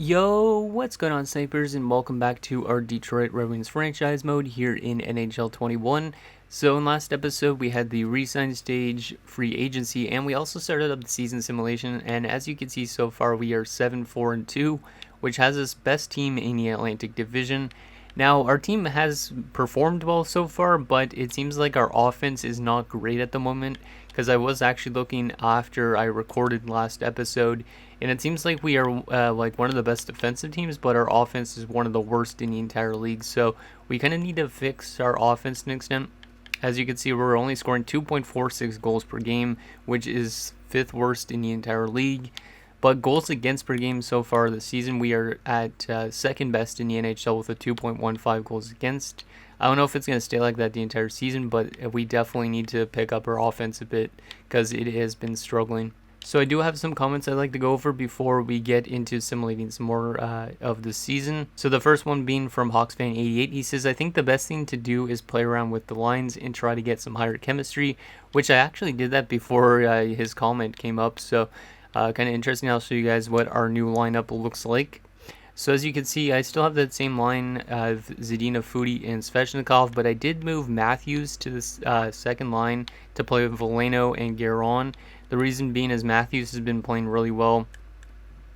Yo, what's going on, snipers, and welcome back to our Detroit Red Wings franchise mode here in NHL 21. So in last episode, we had the re-sign stage, free agency, and we also started up the season simulation. And as you can see so far, we are 7-4-2, which has us best team in the Atlantic Division. Now, our team has performed well so far, but it seems like our offense is not great at the moment, because I was actually looking after I recorded last episode, and it seems like we are like one of the best defensive teams, but our offense is one of the worst in the entire league. So we kind of need to fix our offense to an extent. As you can see, we're only scoring 2.46 goals per game, which is 5th worst in the entire league. But goals against per game so far this season, we are at 2nd best in the NHL with a 2.15 goals against. I don't know if it's going to stay like that the entire season, but we definitely need to pick up our offense a bit because it has been struggling. So I do have some comments I'd like to go over before we get into simulating some more of the season. So the first one being from HawksFan88. He says, I think the best thing to do is play around with the lines and try to get some higher chemistry, which I actually did that before his comment came up. So kind of interesting. I'll show you guys what our new lineup looks like. So as you can see, I still have that same line of Zadina, Foudy, and Svechnikov, but I did move Matthews to the second line to play with Veleno and Guerin. The reason being is Matthews has been playing really well,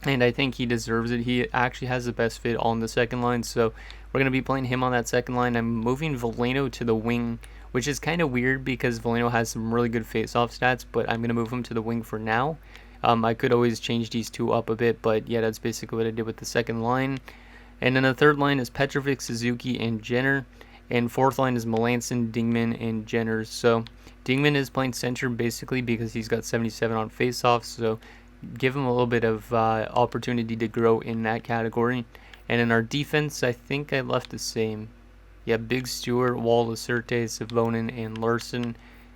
and I think he deserves it. He actually has the best fit on the second line, so we're going to be playing him on that second line. I'm moving Veleno to the wing, which is kind of weird because Veleno has some really good face-off stats, but I'm going to move him to the wing for now. I could always change these two up a bit, but yeah, that's basically what I did with the second line. And then the third line is Petrovic, Suzuki, and Jenner. And fourth line is Melanson, Dingman, and Jenner. So Dingman is playing center basically because he's got 77 on faceoffs, so give him a little bit of opportunity to grow in that category. And in our defense, I think I left the same. Yeah, Big Stewart, Wall, Laserte, Savonin, and Larson.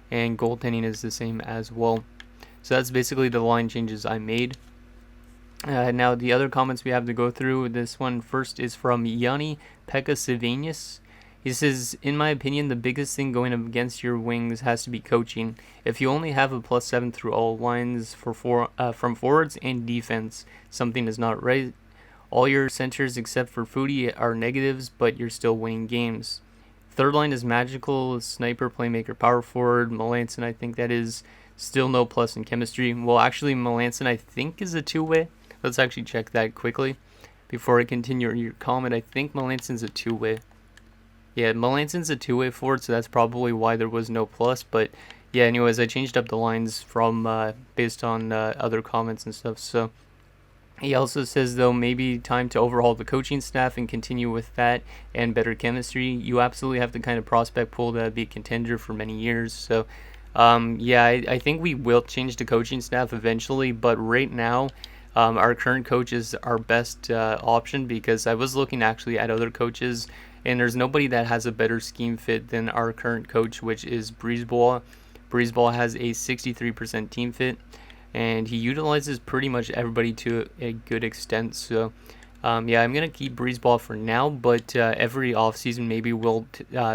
And goaltending is the same as well. So that's basically the line changes I made. Now the other comments we have to go through. This one first is from Yanni Pekka Sivanius. He says, in my opinion, the biggest thing going up against your Wings has to be coaching. If you only have a +7 through all lines from forwards and defense, something is not right. All your centers except for Foudy are negatives, but you're still winning games. Third line is magical, sniper, playmaker, power forward. Melanson, I think that is still no plus in chemistry. Well, actually, Melanson, I think, is a two-way. Let's actually check that quickly before I continue your comment. I think Melanson's a two-way. Yeah, Melanson's a two-way forward, so that's probably why there was no plus. But yeah, anyways, I changed up the lines from based on other comments and stuff. So he also says, though, maybe time to overhaul the coaching staff and continue with that and better chemistry. You absolutely have the kind of prospect pool to be a contender for many years. So yeah, I think we will change the coaching staff eventually, but right now our current coach is our best option because I was looking actually at other coaches, and there's nobody that has a better scheme fit than our current coach, which is Breezeball. Breezeball has a 63% team fit, and he utilizes pretty much everybody to a good extent. So yeah, I'm going to keep Breezeball for now, but every offseason maybe we'll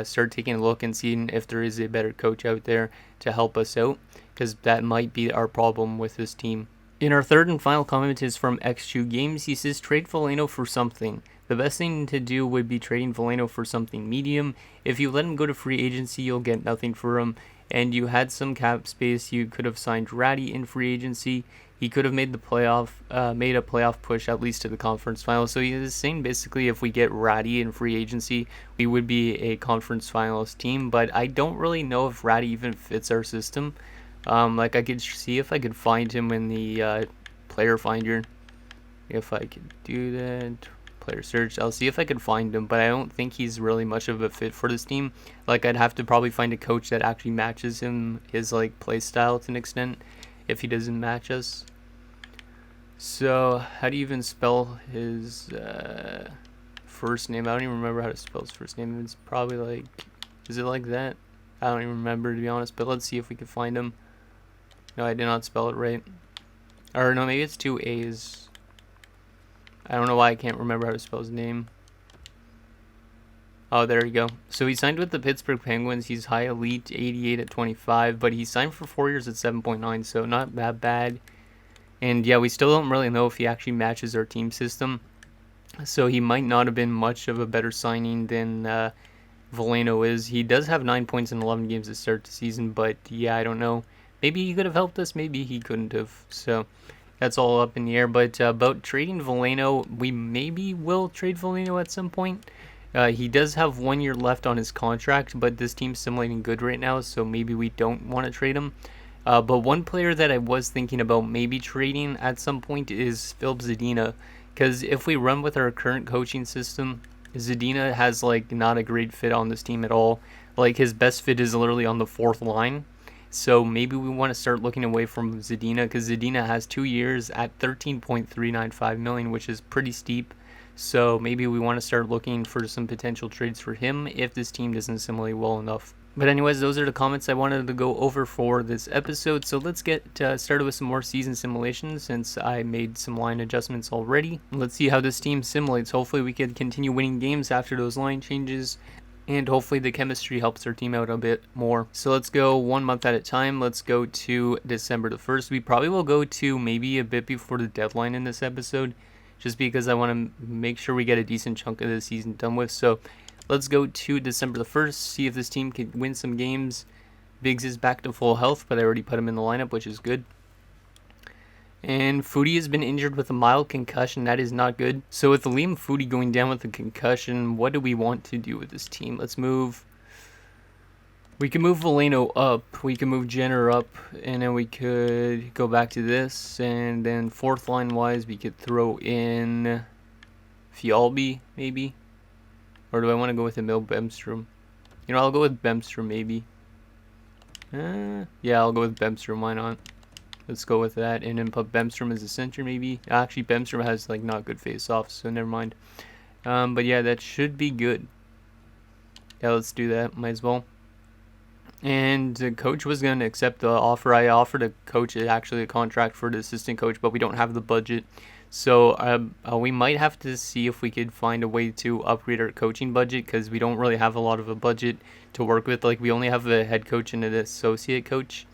start taking a look and seeing if there is a better coach out there to help us out, because that might be our problem with this team. In our third and final comment is from X2 Games. He says, trade Veleno for something. The best thing to do would be trading Veleno for something medium. If you let him go to free agency, you'll get nothing for him. And you had some cap space. You could have signed Ratty in free agency. He could have made a playoff push at least to the conference final. So he is saying basically if we get Ratty in free agency, we would be a conference finalist team. But I don't really know if Ratty even fits our system. Like I could see if I could find him in the player finder. If I could do that, player search, I'll see if I could find him. But I don't think he's really much of a fit for this team. Like I'd have to probably find a coach that actually matches him, his like play style to an extent, if he doesn't match us. So how do you even spell his first name? I don't even remember how to spell his first name. It's probably like, is it like that? I don't even remember, to be honest, but let's see if we can find him. No, I did not spell it right. Or no, maybe it's two A's. I don't know why I can't remember how to spell his name. Oh, there you go. So he signed with the Pittsburgh Penguins. He's high elite, 88 at 25, but he signed for 4 years at 7.9, so not that bad. And yeah, we still don't really know if he actually matches our team system. So he might not have been much of a better signing than Veleno is. He does have 9 points in 11 games to start the season, but yeah, I don't know. Maybe he could have helped us, maybe he couldn't have. So that's all up in the air. But about trading Veleno, we maybe will trade Veleno at some point. He does have 1 year left on his contract, but this team's simulating good right now, so maybe we don't want to trade him. But one player that I was thinking about maybe trading at some point is Filip Zadina, because if we run with our current coaching system, Zadina has like not a great fit on this team at all. Like his best fit is literally on the fourth line. So maybe we want to start looking away from Zadina because Zadina has 2 years at 13.395 million, which is pretty steep. So maybe we want to start looking for some potential trades for him if this team doesn't assimilate well enough. But anyways, those are the comments I wanted to go over for this episode. So let's get started with some more season simulations since I made some line adjustments already. Let's see how this team simulates. Hopefully we can continue winning games after those line changes. And hopefully the chemistry helps our team out a bit more. So let's go 1 month at a time. Let's go to December the 1st. We probably will go to maybe a bit before the deadline in this episode, just because I want to make sure we get a decent chunk of the season done with. So let's go to December the 1st, see if this team can win some games. Biggs is back to full health, but I already put him in the lineup, which is good. And Foudy has been injured with a mild concussion. That is not good. So with Liam Foudy going down with a concussion, what do we want to do with this team? Let's move. We can move Veleno up. We can move Jenner up. And then we could go back to this. And then fourth line wise, we could throw in Fialbi, maybe. Or do I want to go with Emil Bemstrom? You know, I'll go with Bemstrom, maybe. Yeah, I'll go with Bemstrom. Why not? Let's go with that, and then put Bemstrom as a center, maybe. Actually, Bemstrom has like not good face-offs, so never mind. But yeah, that should be good. Yeah, let's do that. Might as well. And the coach was going to accept the offer. I offered a coach actually a contract for the assistant coach, but we don't have the budget. So we might have to see if we could find a way to upgrade our coaching budget because we don't really have a lot of a budget to work with. Like we only have a head coach and an associate coach.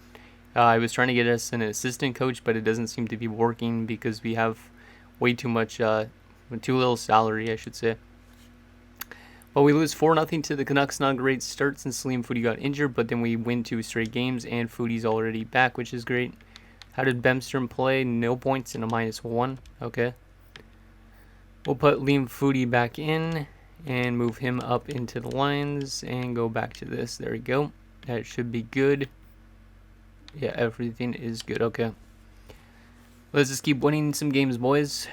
I was trying to get us an assistant coach, but it doesn't seem to be working because we have way too much, too little salary, I should say. Well, we lose 4-0 to the Canucks. Not a great start since Liam Foudy got injured, but then we win 2 straight games, and Foudy's already back, which is great. How did Bemstrom play? 0 points and a -1. Okay. We'll put Liam Foudy back in and move him up into the lines and go back to this. There we go. That should be good. Yeah, everything is good. Okay. Let's just keep winning some games, boys.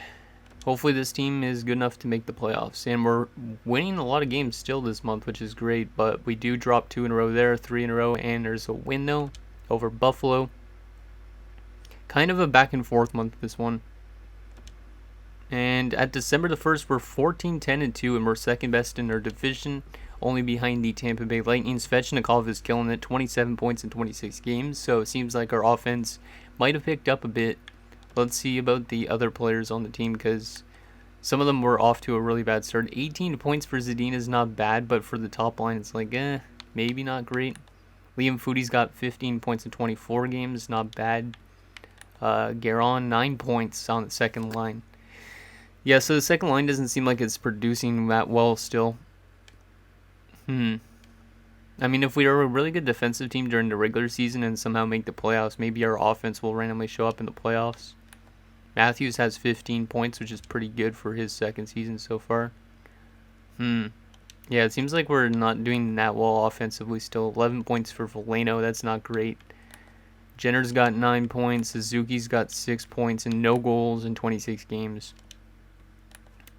Hopefully this team is good enough to make the playoffs. And we're winning a lot of games still this month, which is great. But we do drop 2 in a row there, 3 in a row. And there's a win, though, over Buffalo. Kind of a back and forth month, this one. And at December the 1st, we're 14-10-2, and we're second best in our division, only behind the Tampa Bay Lightning. Svechnikov is killing it, 27 points in 26 games, so it seems like our offense might have picked up a bit. Let's see about the other players on the team, because some of them were off to a really bad start. 18 points for Zadina is not bad, but for the top line, it's like, maybe not great. Liam Foudy's got 15 points in 24 games, not bad. Guerin, 9 points on the second line. Yeah, so the second line doesn't seem like it's producing that well still. I mean, if we are a really good defensive team during the regular season and somehow make the playoffs, maybe our offense will randomly show up in the playoffs. Matthews has 15 points, which is pretty good for his second season so far. Yeah, it seems like we're not doing that well offensively still. 11 points for Veleno, that's not great. Jenner's got 9 points, Suzuki's got 6 points, and no goals in 26 games.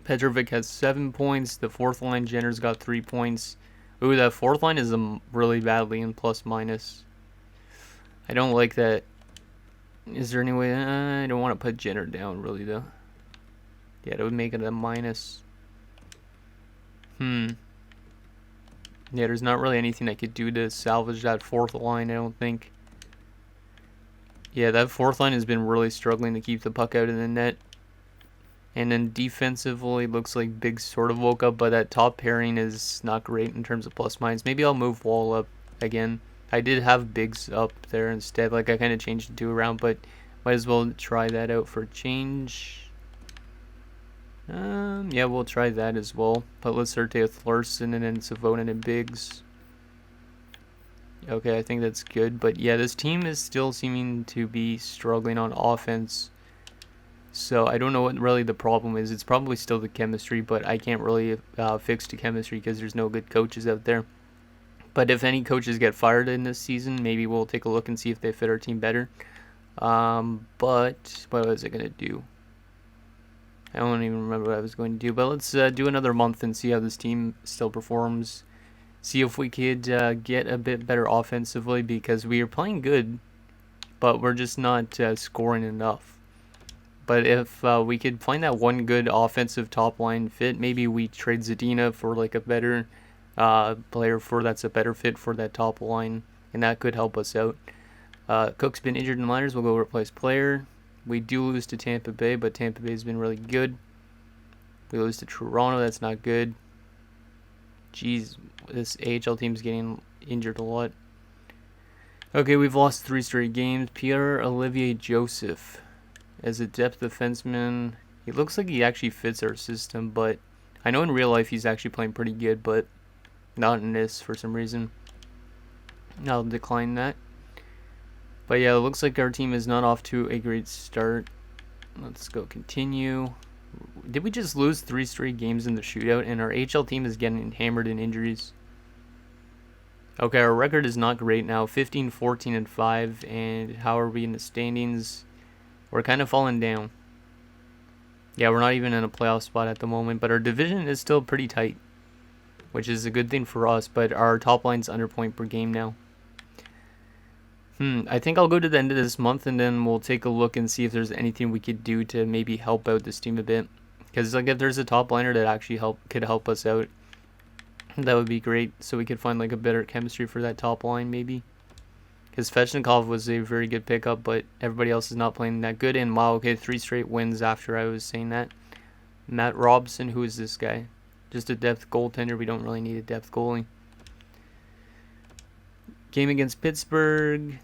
Petrovic has 7 points. The fourth line, Jenner's got 3 points. Ooh, that fourth line is really badly in plus-minus. I don't like that. Is there any way? I don't want to put Jenner down, really, though. Yeah, that would make it a minus. Yeah, there's not really anything I could do to salvage that fourth line, I don't think. Yeah, that fourth line has been really struggling to keep the puck out of the net. And then defensively, looks like Biggs sort of woke up, but that top pairing is not great in terms of plus-minus. Maybe I'll move Wall up again. I did have Biggs up there instead. Like, I kind of changed the 2 around, but might as well try that out for a change. Yeah, we'll try that as well. Put Lacerte with Larson and then Savonin and Biggs. Okay, I think that's good. But yeah, this team is still seeming to be struggling on offense. So I don't know what really the problem is. It's probably still the chemistry, but I can't really fix the chemistry because there's no good coaches out there. But if any coaches get fired in this season, maybe we'll take a look and see if they fit our team better. But what was I going to do? I don't even remember what I was going to do. But let's do another month and see how this team still performs. See if we could get a bit better offensively because we are playing good, but we're just not scoring enough. But if we could find that one good offensive top line fit, maybe we trade Zadina for like a better player that's a better fit for that top line, and that could help us out. Cook's been injured in the minors. We'll go replace player. We do lose to Tampa Bay, but Tampa Bay's been really good. We lose to Toronto. That's not good. Jeez, this AHL team's getting injured a lot. Okay, we've lost 3 straight games. Pierre-Olivier Joseph as a depth defenseman. He looks like he actually fits our system, but I know in real life he's actually playing pretty good, but not in this for some reason. I'll decline that. But yeah, it looks like our team is not off to a great start. Let's go continue. Did we just lose 3 straight games in the shootout, and our HL team is getting hammered in injuries? Okay, our record is not great now. 15, 14, and 5. And how are we in the standings? We're kind of falling down. Yeah, we're not even in a playoff spot at the moment, but our division is still pretty tight, which is a good thing for us, but our top line's under point per game now. I think I'll go to the end of this month, and then we'll take a look and see if there's anything we could do to maybe help out this team a bit. Because like if there's a top liner that actually could help us out, that would be great. So we could find like a better chemistry for that top line maybe. Because Svechnikov was a very good pickup, but everybody else is not playing that good. And wow, okay, 3 straight wins after I was saying that. Matt Robson, who is this guy? Just a depth goaltender. We don't really need a depth goalie. Game against Pittsburgh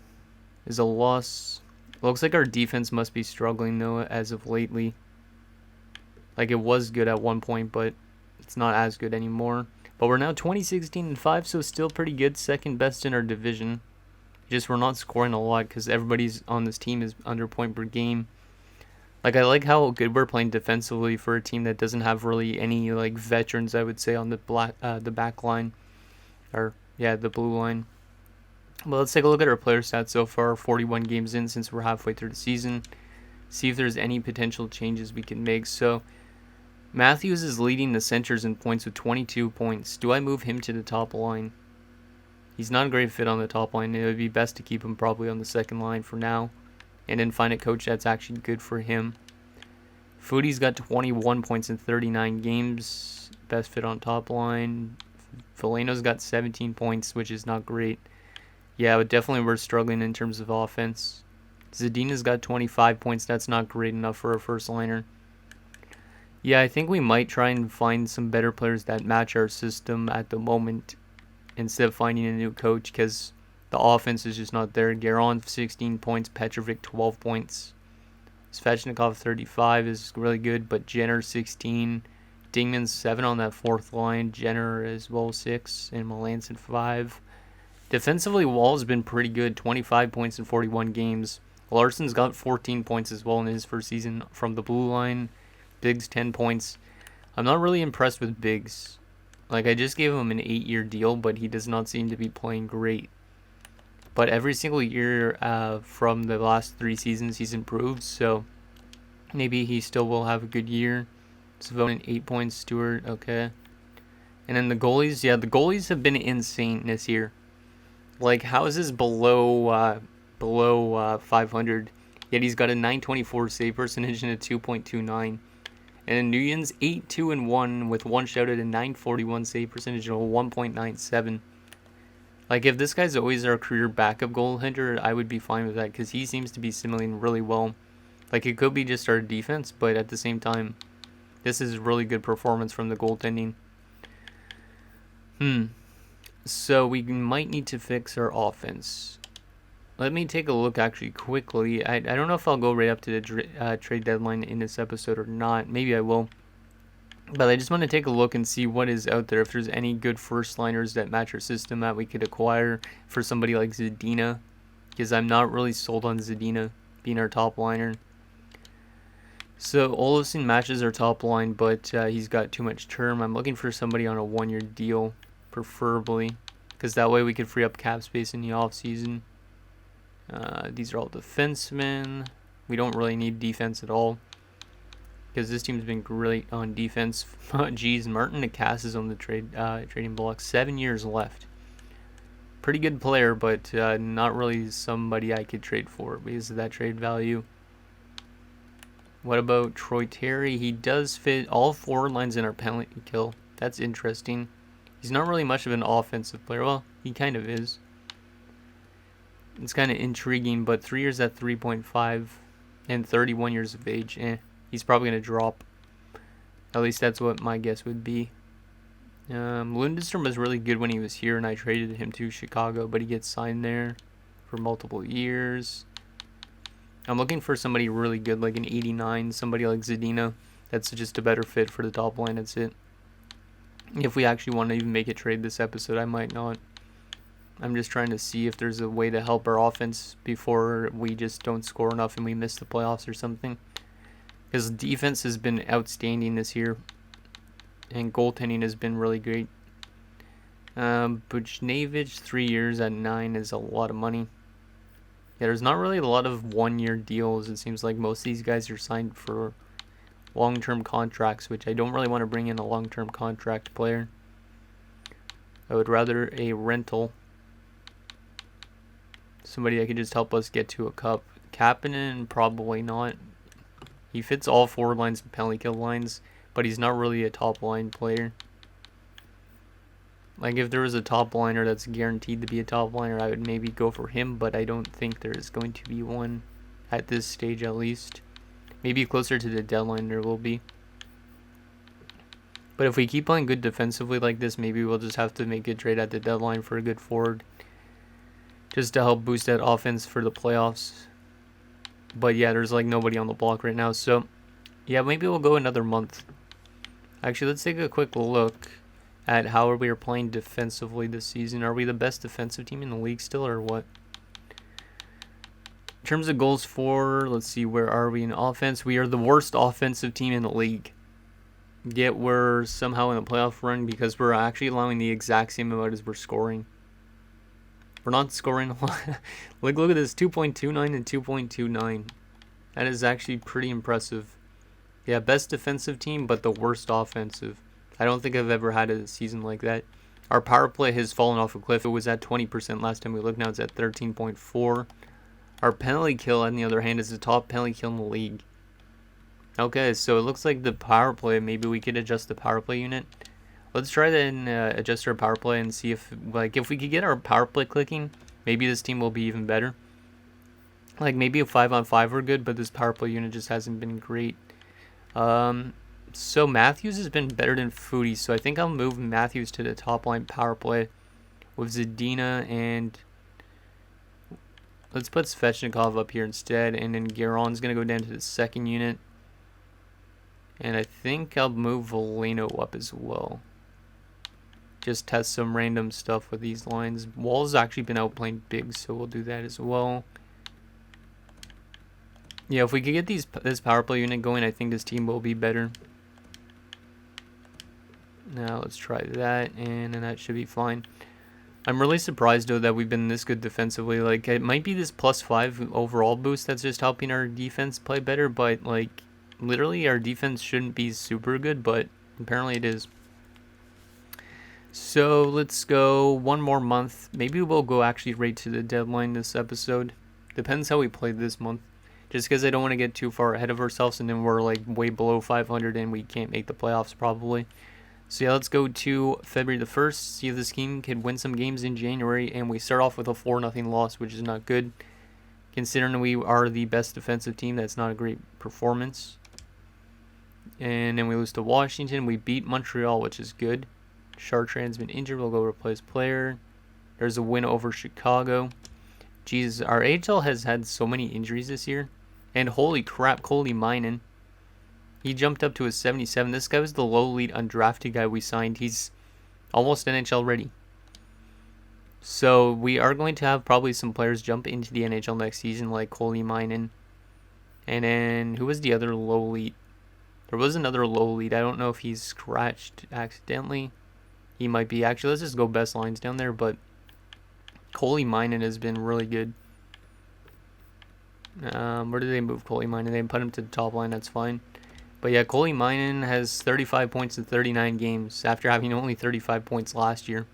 is a loss. Looks like our defense must be struggling though as of lately. Like it was good at one point, but it's not as good anymore. But we're now 20-16-5, so still pretty good. Second best in our division. Just we're not scoring a lot because everybody's on this team is under point per game. Like I like how good we're playing defensively for a team that doesn't have really any like veterans, I would say, on the back line, or yeah, the blue line. Well, let's take a look at our player stats so far. 41 games in since we're halfway through the season. See if there's any potential changes we can make. So Matthews is leading the centers in points with 22 points. Do I move him to the top line? He's not a great fit on the top line. It would be best to keep him probably on the second line for now, and then find a coach that's actually good for him. Foodie's got 21 points in 39 games. Best fit on top line. Veleno's got 17 points, which is not great. Yeah, but definitely we're struggling in terms of offense. Zadina's got 25 points. That's not great enough for a first liner. Yeah, I think we might try and find some better players that match our system at the moment instead of finding a new coach, because the offense is just not there. Garon, 16 points. Petrovic, 12 points. Svechnikov, 35 is really good, but Jenner, 16. Dingman's 7 on that fourth line. Jenner as well, 6. And Melanson, 5. Defensively, Wall's been pretty good. 25 points in 41 games. Larson's got 14 points as well in his first season from the blue line. Biggs, 10 points. I'm not really impressed with Biggs. Like, I just gave him an 8-year deal, but he does not seem to be playing great. But every single year from the last 3 seasons, he's improved. So maybe he still will have a good year. Savonin, 8 points. Stewart, okay. And then the goalies, yeah, the goalies have been insane this year. Like, how is this below 500? Yet he's got a 924 save percentage and a 2.29. And then Nguyen's 8-2-1 with 1 shutout and 941 save percentage and a 1.97. Like, if this guy's always our career backup goaltender, I would be fine with that because he seems to be simulating really well. Like, it could be just our defense, but at the same time, this is really good performance from the goaltending. So we might need to fix our offense. Let me take a look actually quickly. I don't know if I'll go right up to the trade deadline in this episode or not. Maybe I will. But I just want to take a look and see what is out there. If there's any good first liners that match our system that we could acquire for somebody like Zadina. Because I'm not really sold on Zadina being our top liner. So Olsen matches our top line, but he's got too much term. I'm looking for somebody on a 1-year deal, preferably. Because that way we could free up cap space in the offseason. These are all defensemen. We don't really need defense at all. Because this team's been great on defense. Geez, Martin Nicasse is on the trading block. 7 years left. Pretty good player, but not really somebody I could trade for because of that trade value. What about Troy Terry? He does fit all forward lines in our penalty kill. That's interesting. He's not really much of an offensive player. Well, he kind of is. It's kind of intriguing, but 3 years at 3.5 and 31 years of age. He's probably going to drop. At least that's what my guess would be. Lundestrom was really good when he was here, and I traded him to Chicago, but he gets signed there for multiple years. I'm looking for somebody really good, like an 89, somebody like Zadina. That's just a better fit for the top line. That's it. If we actually want to even make a trade this episode, I might not. I'm just trying to see if there's a way to help our offense before we just don't score enough and we miss the playoffs or something. Because defense has been outstanding this year. And goaltending has been really great. Buchnevich, 3 years at 9 is a lot of money. Yeah, there's not really a lot of 1-year deals. It seems like most of these guys are signed for long-term contracts, which I don't really want to bring in a long-term contract player. I would rather a rental. Somebody that could just help us get to a cup. Kapanen, probably not. He fits all forward lines and penalty kill lines, but he's not really a top line player. Like if there was a top liner that's guaranteed to be a top liner, I would maybe go for him, but I don't think there is going to be one at this stage at least. Maybe closer to the deadline there will be. But if we keep playing good defensively like this, maybe we'll just have to make a trade at the deadline for a good forward. Just to help boost that offense for the playoffs. But yeah, there's like nobody on the block right now. So yeah, maybe we'll go another month. Actually, let's take a quick look at how we are playing defensively this season. Are we the best defensive team in the league still, or what? In terms of goals for, let's see, where are we in offense? We are the worst offensive team in the league. Yet we're somehow in a playoff run because we're actually allowing the exact same amount as we're scoring. We're not scoring a lot. Look at this, 2.29 and 2.29. That is actually pretty impressive. Yeah, best defensive team, but the worst offensive. I don't think I've ever had a season like that. Our power play has fallen off a cliff. It was at 20% last time we looked. Now it's at 13.4. Our penalty kill, on the other hand, is the top penalty kill in the league. Okay, so it looks like the power play, maybe we could adjust the power play unit. Let's try to adjust our power play and see if we could get our power play clicking, maybe this team will be even better. Like maybe a 5-on-5 were good, but this power play unit just hasn't been great. So Matthews has been better than Foodie, so I think I'll move Matthews to the top line power play with Zadina, and let's put Svechnikov up here instead, and then Gueron's going to go down to the second unit. And I think I'll move Voleno up as well. Just test some random stuff with these lines. Wall's actually been out playing big, so we'll do that as well. Yeah, if we could get this power play unit going, I think this team will be better. Now let's try that, and then that should be fine. I'm really surprised though that we've been this good defensively. Like it might be this +5 overall boost that's just helping our defense play better, but like literally our defense shouldn't be super good, but apparently it is. So let's go one more month. Maybe we'll go actually right to the deadline this episode. Depends how we play this month. Just because I don't want to get too far ahead of ourselves and then we're like way below 500 and we can't make the playoffs probably. So yeah, let's go to February the 1st, see if this team can win some games in January, and we start off with a 4-0 loss, which is not good. Considering we are the best defensive team, that's not a great performance. And then we lose to Washington. We beat Montreal, which is good. Chartrand's been injured. We'll go replace player. There's a win over Chicago. Jesus, our AHL has had so many injuries this year. And holy crap, Cody Minen. He jumped up to a 77. This guy was the low elite undrafted guy we signed. He's almost NHL ready. So we are going to have probably some players jump into the NHL next season, like Coley Minen. And then, who was the other low elite? There was another low elite. I don't know if he's scratched accidentally. He might be. Actually, let's just go best lines down there. But Coley Minen has been really good. Where did they move Coley Minen? They put him to the top line. That's fine. But yeah, Coley Minen has 35 points in 39 games after having only 35 points last year.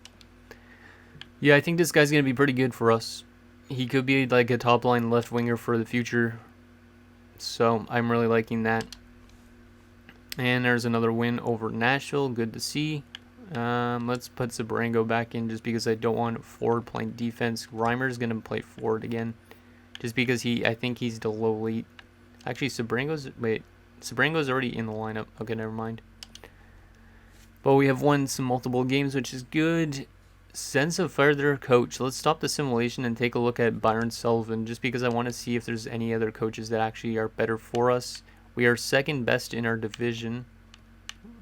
Yeah, I think this guy's going to be pretty good for us. He could be like a top line left winger for the future. So I'm really liking that. And there's another win over Nashville. Good to see. Let's put Sabrango back in just because I don't want forward playing defense. Reimer's going to play forward again. Just because I think he's the low elite. Actually, Sabrango's already in the lineup. Okay, never mind. But we have won some multiple games, which is good. Sense of further coach. Let's stop the simulation and take a look at Byron Sullivan, just because I want to see if there's any other coaches that actually are better for us. We are second best in our division.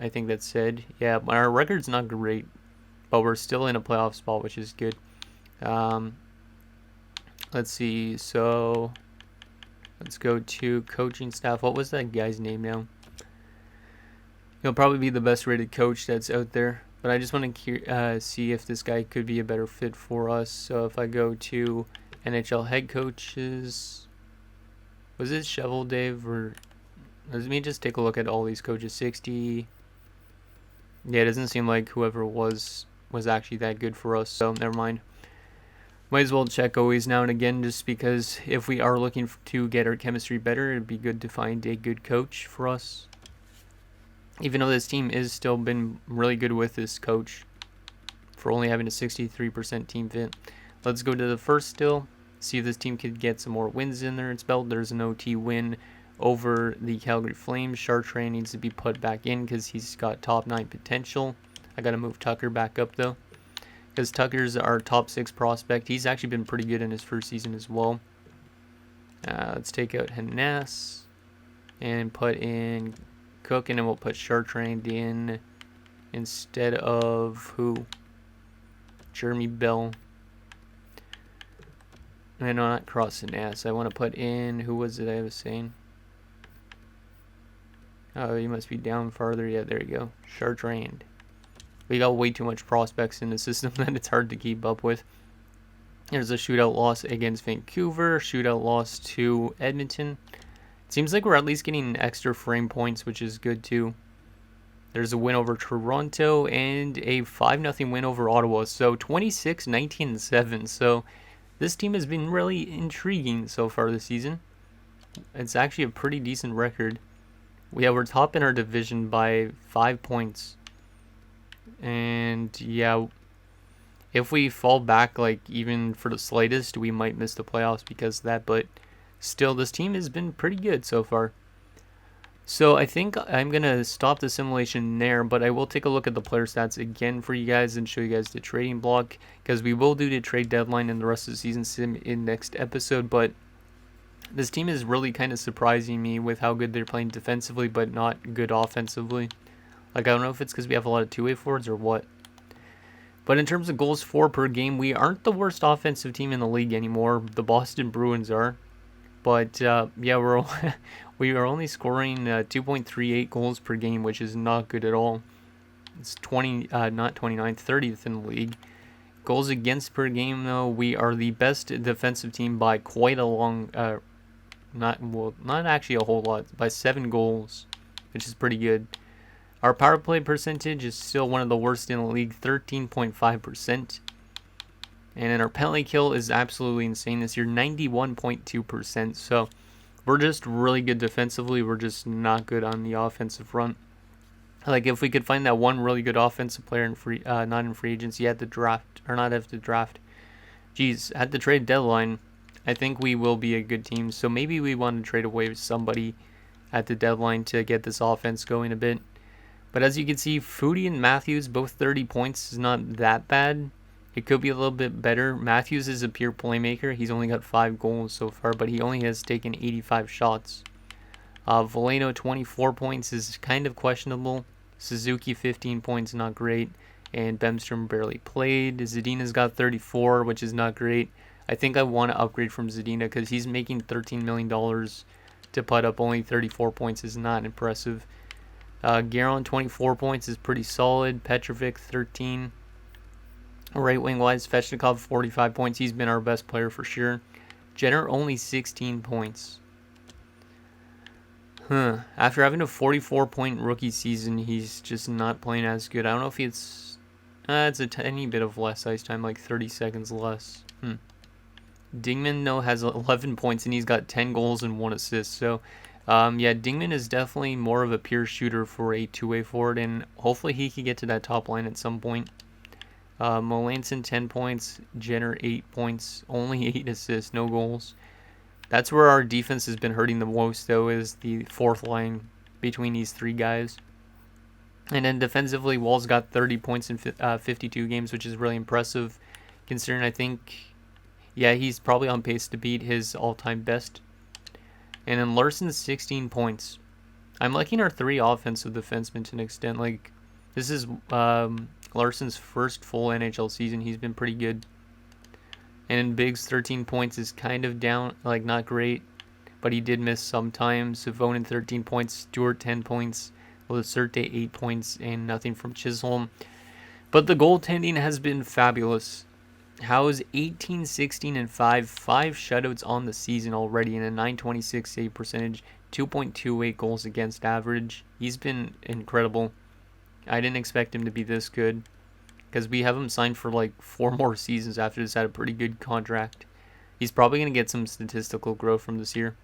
I think that's said. Yeah, our record's not great, but we're still in a playoff spot, which is good. Let's see. So let's go to coaching staff. What was that guy's name now? He'll probably be the best rated coach that's out there. But I just want to see if this guy could be a better fit for us. So if I go to NHL head coaches, was it Shovel Dave or let me just take a look at all these coaches. 60. Yeah, it doesn't seem like whoever was actually that good for us. So never mind. Might as well check always now and again, just because if we are looking to get our chemistry better, it'd be good to find a good coach for us. Even though this team is still been really good with this coach for only having a 63% team fit. Let's go to the first still. See if this team could get some more wins in there. It's spelled there's an OT win over the Calgary Flames. Chartrain needs to be put back in because he's got top 9 potential. I got to move Tucker back up though, because Tucker's our top 6 prospect. He's actually been pretty good in his first season as well. Let's take out Hanas and put in Cook, and then we'll put Chartrain in instead of who? Jeremy Bell. And not crossing ass. I want to put in, who was it I was saying? Oh, you must be down farther. Yeah, there you go. Chartrain. We got way too much prospects in the system that it's hard to keep up with. There's a shootout loss against Vancouver. Shootout loss to Edmonton. Seems like we're at least getting extra frame points, which is good too. There's a win over Toronto and a 5-0 win over Ottawa. So 26, 19, and 7. So this team has been really intriguing so far this season. It's actually a pretty decent record. We're top in our division by 5 points. And yeah, if we fall back like even for the slightest, we might miss the playoffs because of that. But still, this team has been pretty good so far. So I think I'm going to stop the simulation there, but I will take a look at the player stats again for you guys and show you guys the trading block, because we will do the trade deadline and the rest of the season sim in next episode. But this team is really kind of surprising me with how good they're playing defensively, but not good offensively. Like, I don't know if it's because we have a lot of two-way forwards or what. But in terms of goals for per game, we aren't the worst offensive team in the league anymore. The Boston Bruins are. But yeah, we are only scoring 2.38 goals per game, which is not good at all. It's not 29th, 30th in the league. Goals against per game, though, we are the best defensive team by quite a long, not actually a whole lot, by 7 goals, which is pretty good. Our power play percentage is still one of the worst in the league, 13.5%. And then our penalty kill is absolutely insane this year, 91.2%. So we're just really good defensively. We're just not good on the offensive front. Like, if we could find that one really good offensive player in not in free agency at the draft, or not at the draft, at the trade deadline, I think we will be a good team. So maybe we want to trade away with somebody at the deadline to get this offense going a bit. But as you can see, Foodie and Matthews, both 30 points, is not that bad. It could be a little bit better. Matthews is a pure playmaker. He's only got 5 goals so far, but he only has taken 85 shots. Valeno 24 points is kind of questionable. Suzuki 15 points, not great. And Bemstrom barely played. Zadina's got 34, which is not great. I think I want to upgrade from Zadina because he's making $13 million to put up only 34 points is not impressive. Guerin 24 points is pretty solid. Petrovic 13. Right wing wise, Svechnikov 45 points. He's been our best player for sure. Jenner only 16 points. After having a 44-point rookie season, he's just not playing as good. I don't know if it's a tiny bit of less ice time, like 30 seconds less. Dingman has 11 points and he's got 10 goals and 1 assist. So, yeah, Dingman is definitely more of a pure shooter for a two-way forward, and hopefully he can get to that top line at some point. Melanson 10 points, Jenner 8 points, only 8 assists, no goals. That's where our defense has been hurting the most, though, is the fourth line between these three guys. And then defensively, Wall's got 30 points in 52 games, which is really impressive, considering I think, yeah, he's probably on pace to beat his all-time best. And then Larson's 16 points. I'm liking our three offensive defensemen to an extent. Like, this is Larson's first full NHL season. He's been pretty good. And Biggs 13 points is kind of down, like not great, but he did miss some time. Savonin 13 points, Stewart 10 points, Lacerte 8 points, and nothing from Chisholm. But the goaltending has been fabulous. Howe is 18, 16, and 5 shutouts on the season already, and a 926 save percentage, 2.28 goals against average. He's been incredible. I didn't expect him to be this good, because we have him signed for like 4 more seasons after this, had a pretty good contract. He's probably going to get some statistical growth from this year.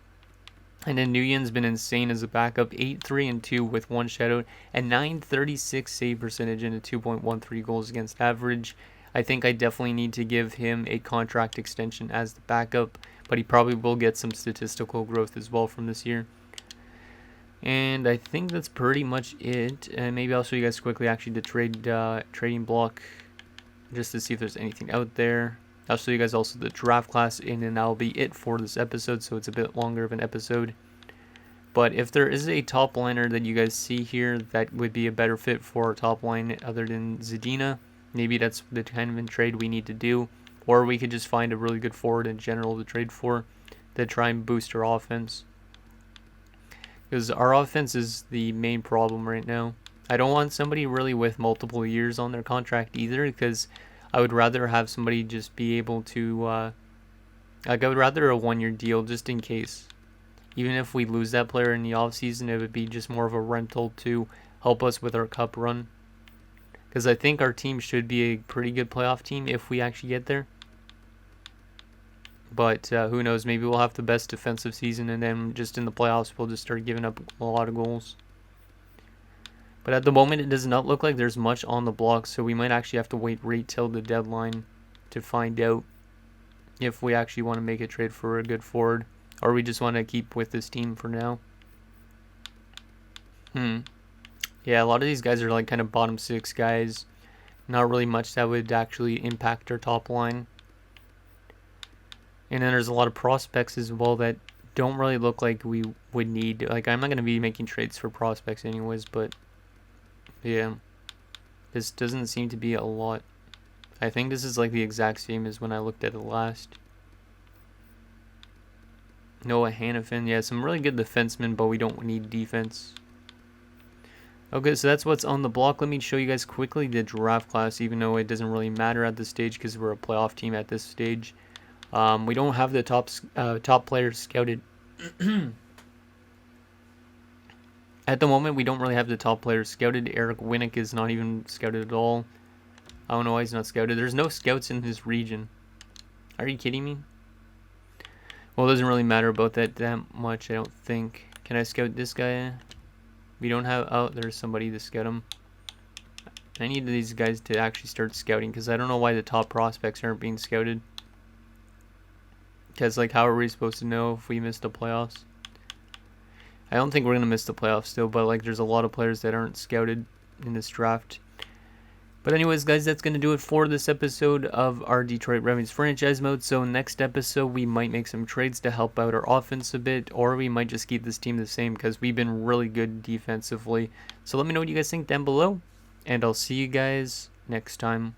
And then Nguyen's been insane as a backup, 8-3-2 with 1 shutout, and 936 save percentage and a 2.13 goals against average. I think I definitely need to give him a contract extension as the backup, but he probably will get some statistical growth as well from this year. And I think that's pretty much it. And maybe I'll show you guys quickly actually the trading block, just to see if there's anything out there. I'll show you guys also the draft class, and then that'll be it for this episode, so it's a bit longer of an episode. But if there is a top liner that you guys see here that would be a better fit for our top line other than Zadina, maybe that's the kind of trade we need to do. Or we could just find a really good forward in general to trade for to try and boost our offense. Because our offense is the main problem right now. I don't want somebody really with multiple years on their contract either, because I would rather have somebody just be able to, I would rather a 1-year deal just in case. Even if we lose that player in the offseason, it would be just more of a rental to help us with our cup run. Because I think our team should be a pretty good playoff team if we actually get there. But who knows, maybe we'll have the best defensive season, and then just in the playoffs we'll just start giving up a lot of goals. But at the moment it does not look like there's much on the block, so we might actually have to wait right till the deadline to find out if we actually want to make a trade for a good forward, or we just want to keep with this team for now. Yeah, a lot of these guys are like kind of bottom 6 guys. Not really much that would actually impact our top line. And then there's a lot of prospects as well that don't really look like we would need. Like, I'm not going to be making trades for prospects anyways, but yeah. This doesn't seem to be a lot. I think this is like the exact same as when I looked at it last. Noah Hannafin. Yeah, some really good defensemen, but we don't need defense. Okay, so that's what's on the block. Let me show you guys quickly the draft class, even though it doesn't really matter at this stage because we're a playoff team at this stage. We don't have the top players scouted. At the moment, we don't really have the top players scouted. Eric Winnick is not even scouted at all. I don't know why he's not scouted. There's no scouts in his region. Are you kidding me? Well, it doesn't really matter about that much, I don't think. Can I scout this guy? We don't have... Oh, there's somebody to scout him. I need these guys to actually start scouting, because I don't know why the top prospects aren't being scouted. Because, like, how are we supposed to know if we missed the playoffs? I don't think we're going to miss the playoffs still, but, like, there's a lot of players that aren't scouted in this draft. But anyways, guys, that's going to do it for this episode of our Detroit Red Wings franchise mode. So next episode, we might make some trades to help out our offense a bit, or we might just keep this team the same because we've been really good defensively. So let me know what you guys think down below, and I'll see you guys next time.